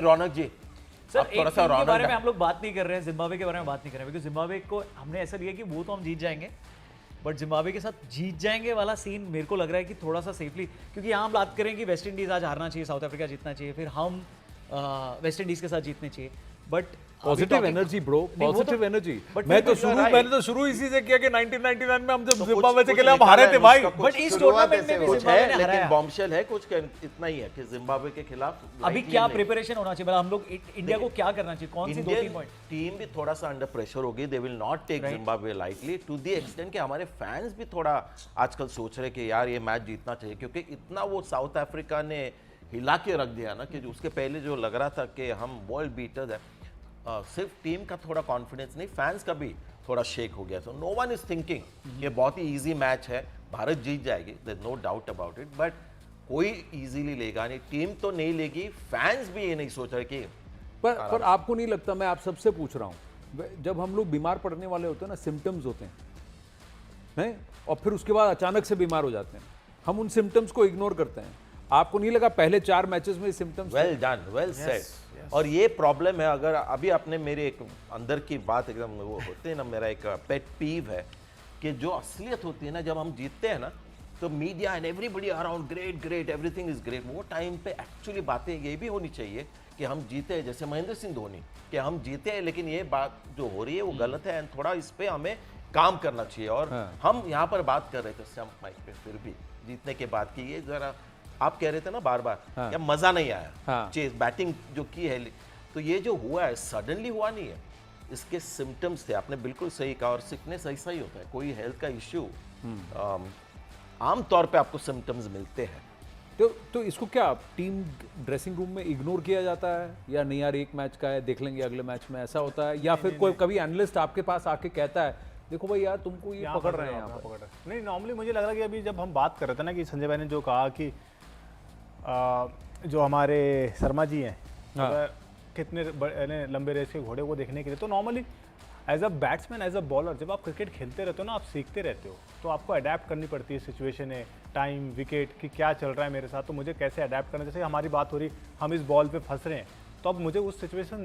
रौनक जी, sir आप एक थोड़ा सा टीम के बारे में रौनक हम लोग बात नहीं कर रहे हैं, जिम्बाब्वे के बारे में बात नहीं कर रहे हैं, क्योंकि जिम्बाब्वे को हमने ऐसा लिया कि वो तो हम जीत जाएंगे, बट जिम्बाब्वे के साथ जीत जाएंगे वाला सीन मेरे को लग रहा है कि थोड़ा सा सेफली, क्योंकि यहाँ हम बात करें कि वेस्ट इंडीज आज हारना चाहिए, साउथ अफ्रीका जीतना चाहिए, फिर हम वेस्ट इंडीज के साथ जीतने चाहिए, but positive energy bro, positive energy. मैंने तो शुरू इसी से किया कि 1999 में हम जब जिम्बाब्वे से खेले हम हारे थे भाई। बट इस टूर्नामेंट में भी कुछ जिम्बाब्वे है, ने लेकिन हराया। बॉम्बशेल है कुछ इतना ही है कि जिम्बाब्वे के खिलाफ अभी क्या प्रिपरेशन होना चाहिए, मतलब हम लोग इंडिया को क्या करना चाहिए, कौन सी 2-3 इंडियन पॉइंट? टीम भी थोड़ा सा अंडर प्रेशर होगी, they will not take Zimbabwe lightly to the extent कि हमारे फैंस भी थोड़ा आजकल सोच रहे कि यार ये मैच जीतना चाहिए, क्योंकि इतना वो साउथ अफ्रीका ने हिला के रख दिया ना कि उसके पहले जो लग रहा था कि हम वर्ल्ड बीटर्स है, सिर्फ टीम का थोड़ा कॉन्फिडेंस नहीं, फैंस का भी थोड़ा शेक हो गया। So no one is thinking ये बहुत ही इजी मैच है, भारत जीत जाएगी, there no doubt about it, but कोई इजीली लेगा नहीं, टीम तो नहीं लेगी, फैंस भी ये नहीं सोच रहे कि पर आपको नहीं लगता, मैं आप सबसे पूछ रहा हूँ, जब हम लोग बीमार पड़ने वाले होते हैं ना, सिम्टम्स होते हैं और फिर उसके बाद अचानक से बीमार हो जाते हैं, हम उन सिम्टम्स को इग्नोर करते हैं। आपको नहीं लगा पहले 4 मैचेस में symptoms? Well done, well said. और ये प्रॉब्लम है, अगर अभी आपने मेरे एक अंदर की बात एकदम वो होते हैं ना, मेरा एक पेट पीव है कि जो असलियत होती है ना जब हम जीतते हैं ना, तो media and everybody around great great everything is great, वो टाइम पे एक्चुअली बातें ये भी होनी चाहिए कि हम जीते हैं, जैसे महेंद्र सिंह धोनी कि हम जीते हैं, लेकिन ये बात जो हो रही है वो गलत है एंड थोड़ा इस पे हमें काम करना चाहिए। और हम यहाँ पर बात कर रहे थे स्टंप माइक पे, फिर भी जीतने के बाद की ये जरा आप कह रहे थे ना बार बार या मजा नहीं आया, चेस बैटिंग जो की है, तो ये जो हुआ है सडनली हुआ नहीं है, इसके सिम्टम्स थे, आपने बिल्कुल सही कहा, और सिकनेस ऐसा ही होता है, कोई हेल्थ का इश्यू आमतौर पे आपको सिम्टम्स मिलते हैं। तो इसको क्या टीम ड्रेसिंग रूम में इग्नोर किया जाता है, या नहीं यार एक मैच का है देख लेंगे अगले मैच में, ऐसा होता है? या फिर कोई कभी एनालिस्ट आपके पास आके कहता है देखो भाई यार तुमको ये पकड़ रहे हैं यहाँ पर? नहीं, नॉर्मली मुझे लग रहा है कि अभी जब हम बात कर रहे थे ना कि संजय भाई ने जो कहा कि जो हमारे शर्मा जी हैं, कितने लंबे रेस के घोड़े को देखने के लिए, तो normally as a batsman, as a bowler, जब आप क्रिकेट खेलते रहते हो ना, आप सीखते रहते हो, तो आपको अडेप्ट करनी पड़ती है सिचुएशन है, टाइम, विकेट कि क्या चल रहा है मेरे साथ, तो मुझे कैसे अडेप्ट करना। जैसे हमारी बात हो रही, हम इस बॉल पे फंस रहे हैं, तो अब मुझे उस सिचुएशन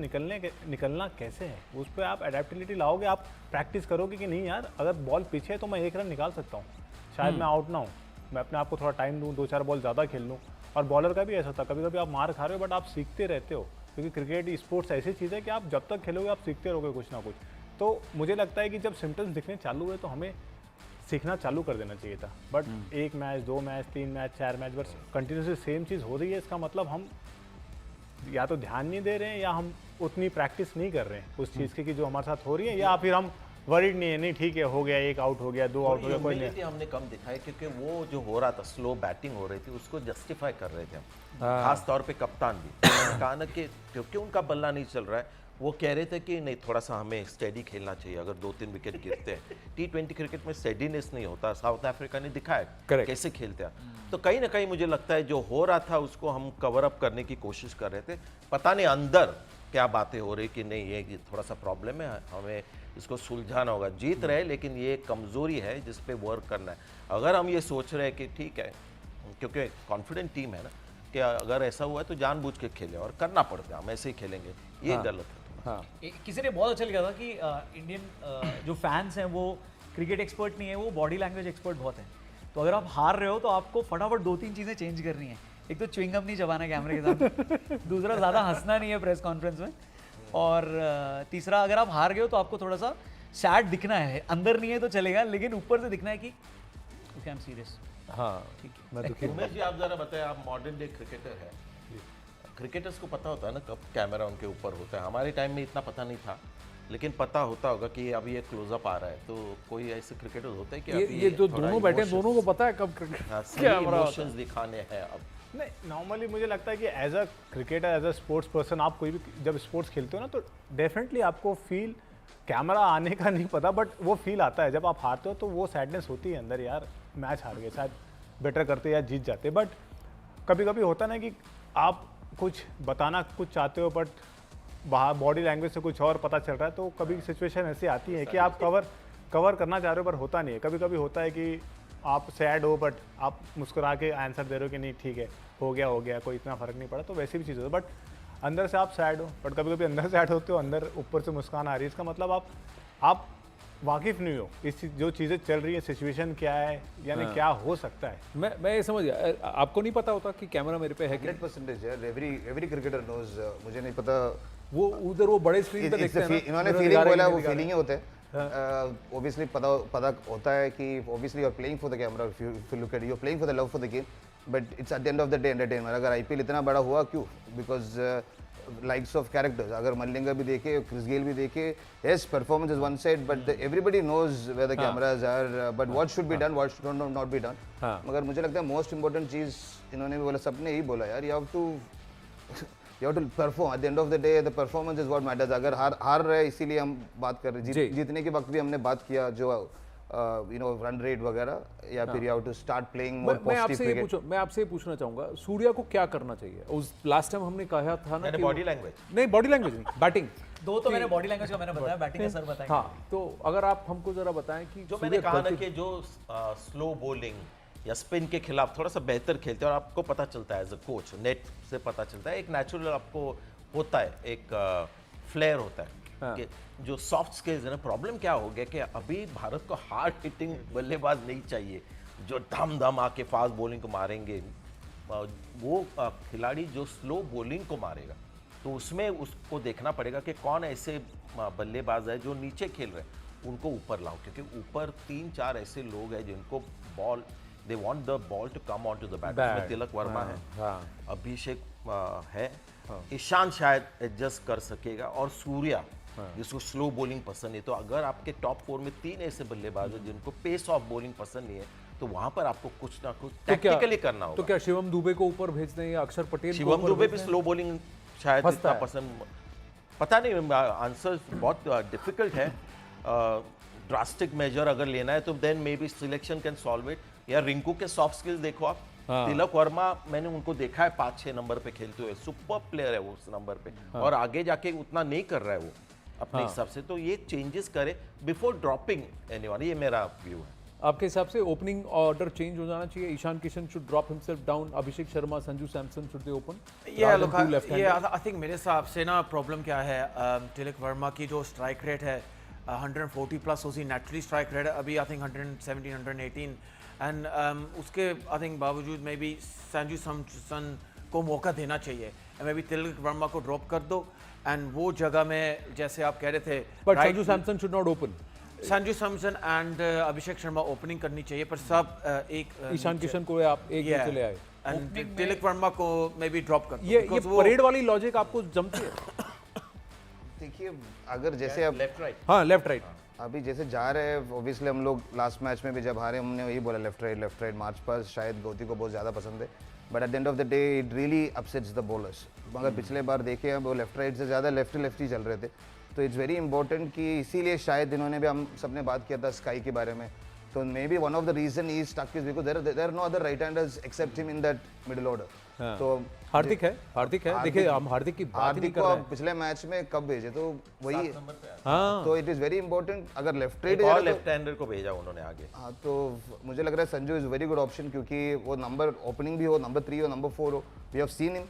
निकलना कैसे है, उस पर आप अडेप्टिबिलिटी लाओगे, आप प्रैक्टिस करोगे कि नहीं यार अगर बॉल पीछे है तो मैं 1 रन निकाल सकता हूँ, शायद मैं आउट ना हूँ, मैं अपने आप को थोड़ा टाइम दूँ, 2-4 बॉल ज़्यादा खेल लूँ। और बॉलर का भी ऐसा होता है, कभी कभी आप मार खा रहे हो बट आप सीखते रहते हो, क्योंकि क्रिकेट स्पोर्ट्स ऐसी चीज़ है कि आप जब तक खेलोगे आप सीखते रहोगे कुछ ना कुछ। तो मुझे लगता है कि जब सिम्टम्स दिखने चालू हुए तो हमें सीखना चालू कर देना चाहिए था, but 1 match, 2 match, 3 match, 4 match बस कंटिन्यूसली सेम चीज़ हो रही है, इसका मतलब हम या तो ध्यान नहीं दे रहे हैं या हम उतनी प्रैक्टिस नहीं कर रहे हैं उस चीज़ की जो हमारे साथ हो रही है, या फिर हम वरीड नहीं है, नहीं ठीक है हो गया, 1 आउट हो गया, 2 आउट हो गया, कोई नहीं। हमने कम दिखाई क्योंकि वो जो हो रहा था, स्लो बैटिंग हो रही थी, उसको जस्टिफाई कर रहे थे हम, खास तौर पे कप्तान भी कहा ना कि क्योंकि उनका बल्ला नहीं चल रहा है, वो कह रहे थे कि नहीं थोड़ा सा हमें स्टेडी खेलना चाहिए, अगर 2-3 विकेट गिरते हैं T20 क्रिकेट में स्टेडीनेस नहीं होता, साउथ अफ्रीका ने दिखाया कैसे खेलते हैं। तो कहीं ना कहीं मुझे लगता है जो हो रहा था उसको हम कवर अप करने की कोशिश कर रहे थे, पता नहीं अंदर क्या बातें हो रही कि नहीं ये थोड़ा सा प्रॉब्लम है, हमें इसको सुलझाना होगा, जीत रहे लेकिन ये कमजोरी है जिस पे वर्क करना है। अगर हम ये सोच रहे हैं कि ठीक है, क्योंकि कॉन्फिडेंट टीम है ना, कि अगर ऐसा हुआ है तो जानबूझ के खेले और करना पड़ता है, हम ऐसे ही खेलेंगे, ये गलत है। किसी ने बहुत अच्छा लिखा था कि इंडियन जो फैंस हैं वो क्रिकेट एक्सपर्ट नहीं है, वो बॉडी लैंग्वेज एक्सपर्ट बहुत है, तो अगर आप हार रहे हो तो आपको फटाफट 2-3 चीज़ें चेंज करनी है, एक तो च्युइंगम नहीं चबाना कैमरे के साथ, दूसरा ज़्यादा हंसना नहीं है प्रेस कॉन्फ्रेंस में, और तीसरा अगर आप हार गए हो तो आपको थोड़ा सा सैड दिखना है, अंदर नहीं है तो चलेगा लेकिन ऊपर से दिखना है कि ओके आई एम सीरियस। हाँ ठीक है, मैं दुखी उमेश जी आप जरा बताएं, आप मॉडर्न डे क्रिकेटर है, क्रिकेटर्स को पता होता है ना कब कैमरा उनके ऊपर होता है, हमारे टाइम में इतना पता नहीं था, लेकिन पता होता होगा कि अभी ये क्लोजअप आ रहा है, तो कोई ऐसे क्रिकेटर होते हैं कि अभी ये जो दोनों बैठे हैं दोनों को पता है कब कैमरा इमोशंस दिखाने हैं। अब नहीं, नॉर्मली मुझे लगता है कि as a cricketer, as a sports person, आप कोई भी जब स्पोर्ट्स खेलते हो ना तो डेफिनेटली आपको फील, कैमरा आने का नहीं पता बट वो फील आता है जब आप हारते हो, तो वो सैडनेस होती है अंदर, यार मैच हार गए, शायद बेटर करते या जीत जाते, बट कभी कभी होता ना कि आप कुछ बताना कुछ चाहते हो बट बाहर बॉडी लैंग्वेज से कुछ और पता चल रहा है, तो कभी सिचुएशन ऐसी आती है कि आप कवर करना चाह रहे हो पर होता नहीं है। कभी कभी होता है कि आप सैड हो बट आप मुस्कुरा के आंसर दे रहे हो कि नहीं ठीक है, हो गया कोई इतना फ़र्क नहीं पड़ा, तो वैसी भी चीज़ होती है। बट अंदर से आप सैड हो, बट कभी कभी अंदर सैड होते हो, अंदर ऊपर से मुस्कान आ रही है, इसका मतलब आप वाकिफ नहीं हो इस जो चीज़ें चल रही है, सिचुएशन क्या है, यानी क्या हो सकता है। मैं ये समझ गया। आपको नहीं पता होता कि कैमरा मेरे पे है कि 100% है, एवरी क्रिकेटर नोज। मुझे नहीं पता, वो उधर वो बड़े स्क्रीन पे देखते हैं ना, इन्होंने मेरे फीलिंग दिखा बोला, रहे वो हैं, फीलिंग ही होता है। ऑब्वियसली पता होता है कि obviously you are playing for the camera, if you look at you are playing for the love for the game, but it's at the end of the day entertainment. अगर IPL इतना बड़ा हुआ क्यों? Because likes of characters, अगर मलिंगा भी देखे, Chris Gayle भी देखे, yes performance is one side, but everybody knows where the cameras are, but what should be done, what should not be done. मगर मुझे लगता है मोस्ट इंपॉर्टेंट चीज़ इन्होंने भी बोला, सबने ही बोला यार, you have to perform. At the end of the day the performance is what matters. अगर हार रहे, इसीलिए हम बात कर रहे हैं, जीतने के वक्त भी हमने बात किया जो यू नो रन रेट वगैरह, या फिर you have to start playing more positive cricket. मैं आपसे ये पूछना चाहूंगा, सूर्या को क्या करना चाहिए? उस लास्ट टाइम हमने कहा था ना कि बॉडी लैंग्वेज, नहीं बॉडी लैंग्वेज नहीं, बैटिंग दो तो मैंने बॉडी लैंग्वेज का मैंने बताया, बैटिंग का सर बताएंगे। हाँ, तो अगर आप हमको जरा बताएं कि जो मैंने कहा ना कि जो स्लो बॉलिंग या स्पिन के खिलाफ थोड़ा सा बेहतर खेलते हैं, और आपको पता चलता है एज अ कोच, नेट से पता चलता है, एक नेचुरल आपको होता है, एक फ्लेयर होता है कि जो सॉफ्ट स्किल्स है ना। प्रॉब्लम क्या हो गया कि अभी भारत को हार्ड हिटिंग बल्लेबाज नहीं चाहिए जो धम आके फास्ट बॉलिंग को मारेंगे। वो खिलाड़ी जो स्लो बॉलिंग को मारेगा, तो उसमें उसको देखना पड़ेगा कि कौन ऐसे बल्लेबाज है जो नीचे खेल रहे हैं, उनको ऊपर लाओ, क्योंकि ऊपर 3-4 ऐसे लोग हैं जिनको ball, they want the ball to come on to the bat. उसमें तिलक वर्मा है, अभिषेक है, ईशान शायद एडजस्ट कर सकेगा, और सूर्या जिसको स्लो बॉलिंग पसंद है। तो अगर आपके टॉप 4 में 3 ऐसे बल्लेबाज हैं जिनको पेस ऑफ बॉलिंग पसंद नहीं है, तो वहां पर आपको कुछ ना कुछ टैक्टिकली करना होगा। तो क्या शिवम दुबे को ऊपर भेज दें या अक्षर पटेल को? शिवम दुबे भी स्लो बॉलिंग शायद इतना पसंद, पता नहीं, आंसर बहुत डिफिकल्ट है। ड्रास्टिक मेजर अगर लेना है तो then maybe selection can solve it. या रिंकू के सॉफ्ट स्किल्स देखो आप, तिलक वर्मा मैंने उनको देखा है 5-6 नंबर पे खेलते हुए, सुपर प्लेयर है वो उस नंबर पे, और आगे जाके उतना नहीं कर रहा है वो अपने हिसाब से। तो ये चेंजेस करे बिफोर ड्रॉपिंग एनीवन, ये मेरा व्यू है। आपके हिसाब से ओपनिंग ऑर्डर चेंज हो जाना चाहिए? Ishan Kishan should drop himself down, Abhishek Sharma, Sanju Samson should they open? I think मेरे हिसाब से ना प्रॉब्लम क्या है, तिलक वर्मा की जो स्ट्राइक रेट है 140 प्लस उसकी नेचुरली स्ट्राइक रेट है, अभी आई थिंक 117 118, एंड उसके आई थिंक बावजूद में भी संजू सैमसन को मौका देना चाहिए, मे बी तिलक वर्मा को ड्रॉप कर दो, एंड वो जगह में जैसे आप कह रहे थे, but Sanju Samson should not open. Sanju Samson and Abhishek Sharma opening करनी चाहिए, पर सब एक ईशान किशन को आप एक नीचे ले आए, एंड तिलक वर्मा को मे बी ड्रॉप कर दो। ये परेड वाली लॉजिक आपको जमती है? देखिए, अगर जैसे अब लेफ्ट राइट, हाँ लेफ्ट राइट, अभी जैसे जा रहे हैं, ऑब्वियसली हम लोग लास्ट मैच में भी जब हारे, हमने वही बोला लेफ्ट राइट मार्च पास शायद गौती को बहुत ज़्यादा पसंद है, but at the end of the day it really upsets the bowlers. मगर पिछले बार देखे हम, वो लेफ्ट राइट से ज़्यादा लेफ्ट ही चल रहे थे, तो इट्स वेरी इंपॉर्टेंट कि इसीलिए शायद इन्होंने भी, हम सबने बात किया था स्काई के बारे में, तो maybe one of the reason is stuck is because there are no other right handers except him in that middle order. तो हार्दिक है, देखिए हम हार्दिक की बात नहीं कर रहे हैं। पिछले मैच में कब भेजे, तो वही, हाँ, तो इट इज वेरी इंपॉर्टेंट। अगर लेफ्ट लेफ्ट हैंडर को भेजा उन्होंने आगे, हाँ, तो मुझे लग रहा है Sanju is very good option, क्योंकि वो नंबर ओपनिंग भी हो, नंबर 3 हो, नंबर 4 हो, वी हैव सीन हिम।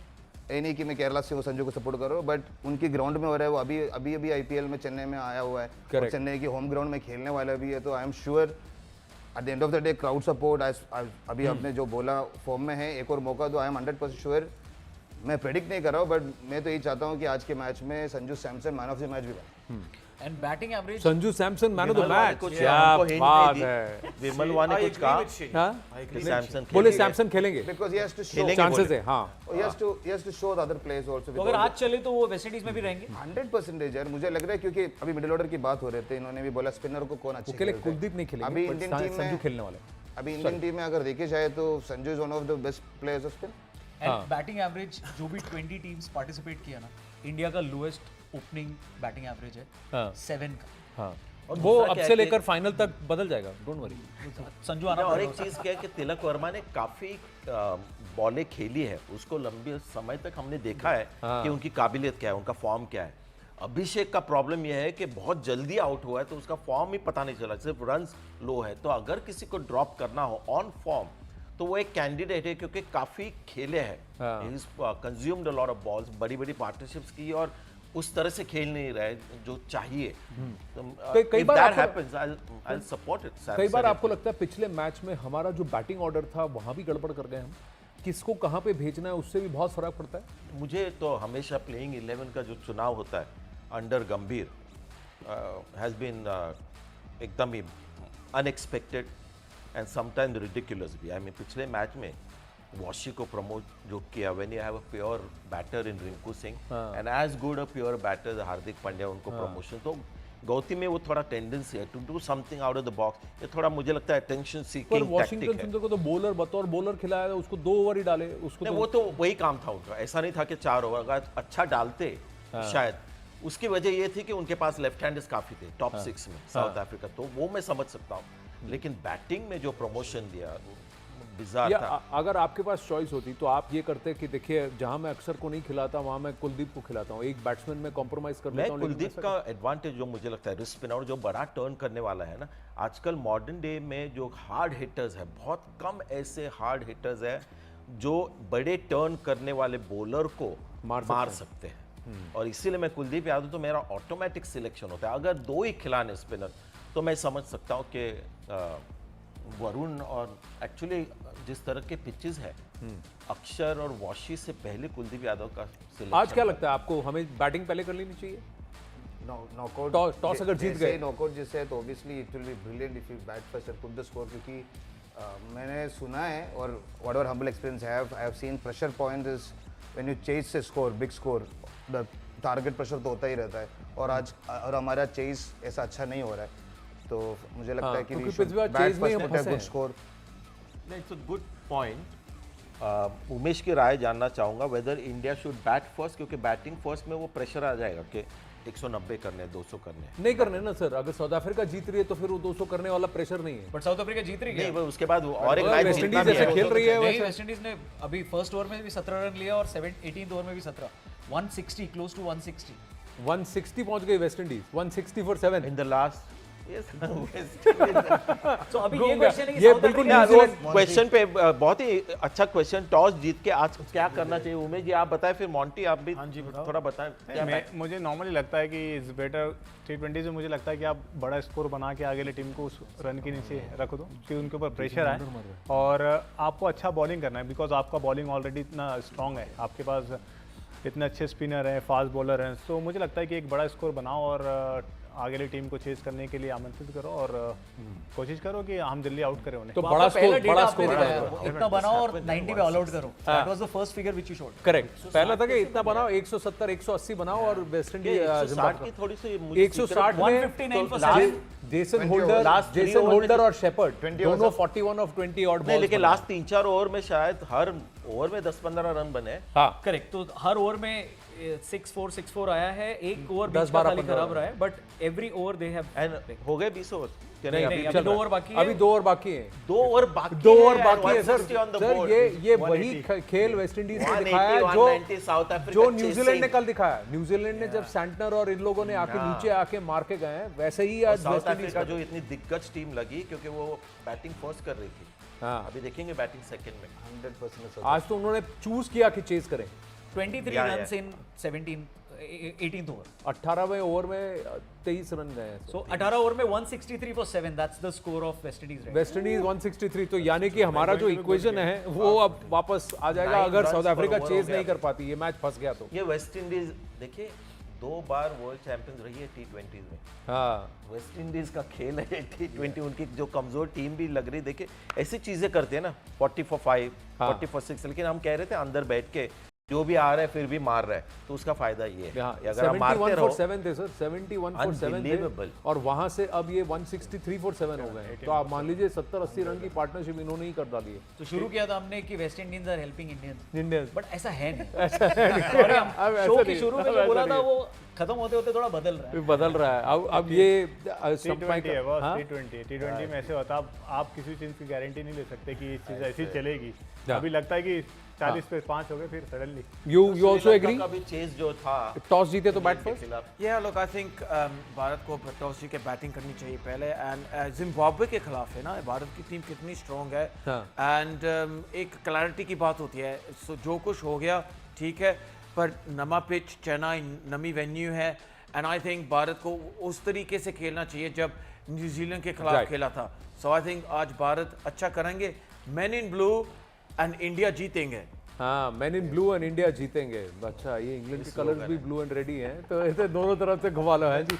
ये नहीं कि मैं केरला से वो संजू को सपोर्ट कर रहा हूँ, बट उनकी ग्राउंड में हो रहा है, वो अभी आईपीएल में चेन्नई में आया हुआ है, और चेन्नई की होम ग्राउंड में खेलने वाला भी है, तो I am sure at the end of the day crowd support, अभी आपने जो बोला फॉर्म में है, एक और मौका दो, आई एम 100% श्योर। मैं प्रेडिक्ट नहीं कर रहा हूँ, बट मैं तो यही चाहता हूँ कि आज के मैच में Sanju Samson man of the match भी बने। And batting average Sanju Samson man of the match, कुछ क्या हमको hint बात नहीं दी। है। विमल वा ने कुछ कहा कि सैमसन बोले सैमसन खेलेंगे, because he has to show खेलेंगे चांसेस बोले। है, हाँ, he has to show the other players also, तो अगर आज चले तो वो वेस्ट इंडीज में भी रहेंगे 100% यार। मुझे लग रहा है, क्योंकि अभी मिडिल ऑर्डर की बात हो रहे थे, इन्होंने भी बोला स्पिनर को कौन अच्छे अकेले खेलते हैं। कुलदीप नहीं खेलेंगे, अभी but इंडियन टीम संजू में खेलने वाले। अभी इंडियन टीम में अगर देखे जाए तो Sanju is one of the best players off spin. And batting average जो भी 20 टीम्स पार्टिसिपेट किया ना, इंडिया का लोएस्ट ओपनिंग बैटिंग एवरेज है 7 का। हाँ, और वो दूसरा अब क्या से है लेकर कि- फाइनल तक बदल जाएगा, डोंट वरी। संजू आना और एक चीज क्या है कि तिलक वर्मा ने काफी बॉलें खेली है, उसको लंबे समय तक हमने देखा है कि उनकी काबिलियत क्या है, उनका फॉर्म क्या है। अभिषेक का प्रॉब्लम यह है कि बहुत जल्दी आउट हुआ है, तो उसका फॉर्म ही पता नहीं चला, सिर्फ रन्स लो है। तो अगर किसी को ड्रॉप करना हो ऑन फॉर्म, तो वो एक कैंडिडेट है क्योंकि काफी खेले हैं, is consumed a lot of balls, बड़ी बड़ी पार्टनरशिप्स की और उस तरह से खेल नहीं रहे जो चाहिए। कई बार दैट आपको- happens I will support it. कई बार आपको लगता है पिछले मैच में हमारा जो बैटिंग ऑर्डर था वहां भी गड़बड़ कर गए हम, किसको कहां पे भेजना है उससे भी बहुत फर्क पड़ता है। मुझे तो हमेशा प्लेइंग 11 का जो चुनाव होता है अंडर गंभीर हैज बीन एकदम ही अनएक्सपेक्टेड एंड समटाइम्स रिडिकुलस भी। आई मीन पिछले मैच में वॉशी को प्रमोट जो किया, when you have a pure batter in Rinku Singh and as good a pure batter Hardik Pandya, उनको प्रमोशन। तो गौती में वो थोड़ा टेंडेंसी है to do something out of the box, ये थोड़ा मुझे लगता है अटेंशन पर सीकिंग टैक्टिक वॉशिंगटन है। सुंदर को तो बॉलर बतौर बॉलर खिलाया था, उसको 2 ओवर ही डाले, उसको नहीं, वो तो वही काम था उनका, ऐसा नहीं था कि 4 ओवर। अगर अच्छा डालते शायद, उसकी वजह ये थी कि उनके पास लेफ्ट हैंडर्स काफी थे टॉप 6 में साउथ अफ्रीका, तो वो मैं समझ सकता हूँ। लेकिन बैटिंग में जो प्रमोशन दिया बिजार या था। अगर आपके पास चॉइस होती तो आप ये करते कि देखिए जहां मैं अक्षर को नहीं खिलाता वहां मैं कुलदीप को खिलाता हूँ, एक बैट्समैन में कॉम्प्रोमाइज कर मैं लेता हूँ। लेकिन कुलदीप का एडवांटेज जो मुझे लगता है रिस्ट स्पिनर जो बड़ा टर्न करने वाला है ना, आजकल मॉडर्न डे में जो हार्ड हिटर्स है, बहुत कम ऐसे हार्ड हिटर्स है जो बड़े टर्न करने वाले बॉलर को मार सकते हैं। और इसीलिए मैं कुलदीप यादव तो मेरा ऑटोमेटिक सिलेक्शन होता है। अगर 2 ही खिलाने स्पिनर तो मैं समझ सकता हूँ कि वरुण और एक्चुअली जिस तरह के पिचेस है, अक्षर और वॉशी से पहले कुलदीप यादव का सिलेक्शन। आज क्या लगता है आपको, हमें बैटिंग पहले कर लेनी चाहिए? नॉकआउट टॉस अगर जीत गए नॉकआउट जिससे है तो obviously it will be brilliant if you bat first and put the score, क्योंकि मैंने सुना है और whatever humble experience I have seen pressure point is when you chase A score, big score, the target pressure तो होता ही रहता है। और हमारा चेज ऐसा अच्छा नहीं हो रहा है, तो मुझे लगता है कि क्योंकि पिछली बार chase में हम फंसे गुड हैं। Score. It's a good point. Umesh की राय जानना चाहूंगा weather India should bat first, क्योंकि बैटिंग फर्स्ट में वो प्रेशर आ जाएगा कि 190 करने 200 करने। नहीं करने ना सर, अगर साउथ अफ्रीका जीत रही है तो फिर वो 200 करने वाला प्रेशर नहीं है। बट साउथ अफ्रीका जीत रही नहीं, है। वो उसके बाद वो और एक और मैच वेस्ट जीतना इंडीज भी ऐसे है। खेल रही है नहीं, वैसे। वेस्ट इंडीज ने अभी फर्स्ट ओवर में भी 17 रन लिया और 18th ओवर में भी 17, 160 क्लोज टू 160। 160 पहुंच गई West Indies, 160 for 7 in the last yes तो अभी ये क्वेश्चन है कि ये साउथ बिल्कुल अफ्रीका न्यूजीलैंड क्वेश्चन पे बहुत ही अच्छा क्वेश्चन। टॉस जीत के आज क्या करना चाहिए उमेश जी, आप बताएं, फिर मॉन्टी आप भी थोड़ा बताएं क्या मुझे नॉर्मली लगता है कि इज बेटर T20 में मुझे लगता है कि आप बड़ा स्कोर बना के आगे वाली टीम को उस रन के नीचे रख दो कि उनके ऊपर प्रेशर आए, और आपको अच्छा बॉलिंग करना है बिकॉज आपका बॉलिंग ऑलरेडी इतना स्ट्रांग है, आपके पास इतने अच्छे स्पिनर हैं, फास्ट बॉलर हैं। तो मुझे लगता है कि एक बड़ा स्कोर बनाओ और आगे वाली टीम को चेस करने के लिए आमंत्रित करो और कोशिश करो कि हम जल्दी आउट करें उन्हें। तो तो बड़ा आपका पहला स्कोर, डेटा बड़ा आपने स्कोर दिखाया, बताओ। वो इतना बनाओ और 90 पे ऑल आउट करो। That was the first figure which you showed. Correct, पहला था कि इतना बनाओ, 170 180 बनाओ और वेस्ट इंडीज 160 की थोड़ी सी मुझे 160 में 159 तो for last Jason holder, last 3 Jason over में होल्डर और शेपर्ड 20 दोनों 41 ऑफ 20 और नहीं, लेकिन लास्ट 3-4 ओवर में शायद हर ओवर में 10-15 रन बने। हाँ करेक्ट, तो हर ओवर में 6-4 आया है, एक ओवर 10, 10 12 15 खराब रहा है, but every over they have and हो गए 20 ओवर क्या नहीं, नहीं? नहीं, अभी अभी 2 ओवर बाकी है। अभी 2 ओवर बाकी है, 2 ओवर बाकी 2 ओवर है, बाकी है sir. 160 on the sir board. ये वही खेल वेस्ट इंडीज ने 180, दिखाया 190 साउथ जो अफ्रीका न्यूजीलैंड ने कल दिखाया। न्यूजीलैंड ने जब सैंटनर और इन लोगों ने आके नीचे आके मार के गए हैं, वैसे ही आज साउथ वेस्ट इंडीज अफ्रीका जो इतनी दिग्गज टीम लगी क्योंकि वो बैटिंग फर्स्ट कर रही थी। हाँ अभी देखेंगे बैटिंग सेकंड में। 100% आज तो उन्होंने चूज किया कि चेज करें। 23 Yeah, runs in 18th over. 18वें ओवर में 23 रन गए हैं। सो 18 ओवर में 163 for 7, that's the score of West Indies. West Indies 163, तो यानी कि हमारा जो इक्वेशन है वो अब वापस आ जाएगा 9 अगर runs south per Africa over chase हो गया। नहीं कर पाती, ये मैच फंस गया तो। ये वेस्ट इंडीज देखिए 2 बार वर्ल्ड चैंपियन रही है T20 में। हाँ वेस्ट इंडीज का खेल है T20, उनकी जो कमजोर टीम भी लग रही, देखिए ऐसी चीजें करते हैं ना 40 for 5, 40 for 6, लेकिन हम कह रहे थे अंदर बैठ के जो भी आ रहा है फिर भी मार रहा है, तो उसका फायदा ये है। यहाँ ये अगर आप 71 मारते for रहो 7 थे सर, 71 for 7 थे, Unbelievable. और वहां से अब ये 163 for 7 हो गए हैं। तो आप मान लीजिए 70-80 रन की पार्टनरशिप इन्होंने ही कर डाली है। तो शुरू किया था हमने कि West Indies are helping Indians, Indians but ऐसा है नहीं। Sorry, हम अब ऐसा शो नहीं के है, शुरू में अब जो ऐसा बोला नहीं था है। वो खत्म होते होते थोड़ा बदल रहा है। बदल रहा है अब ये T20 है बस, हाँ? T20 में ऐसे होता है, आप किसी चीज़ की गारंटी नहीं ले सकते कि ये चीज़ ऐसी चलेगी। हाँ। अभी लगता है कि 40 पे 5 हो गए फिर suddenly. You also Sri Lanka agree? का भी चेज जो था टॉस जीते तो बैट इंग्लैंड के फर्स्ट? खिलाफ, Yeah, look, I think Bharat को टॉस जीत के बैटिंग करनी चाहिए पहले एंड जिम्बाब्वे के खिलाफ है ना, भारत की टीम कितनी स्ट्रॉन्ग है एंड एक क्लैरिटी की बात होती है। सो जो कुछ हो गया ठीक है, पर नमा पिच, चेन्नई नमी वेन्यू है एंड आई थिंक भारत को उस तरीके से खेलना चाहिए जब न्यूजीलैंड के खिलाफ Right. खेला था। सो आई थिंक आज भारत अच्छा करेंगे, man in blue and India जीतेंगे। हाँ, man in blue and India जीतेंगे। अच्छा, ये इंग्लैंड के कलर्स भी ब्लू एंड रेडी हैं, तो ऐसे दोनों तरफ से घुमा लो है जी।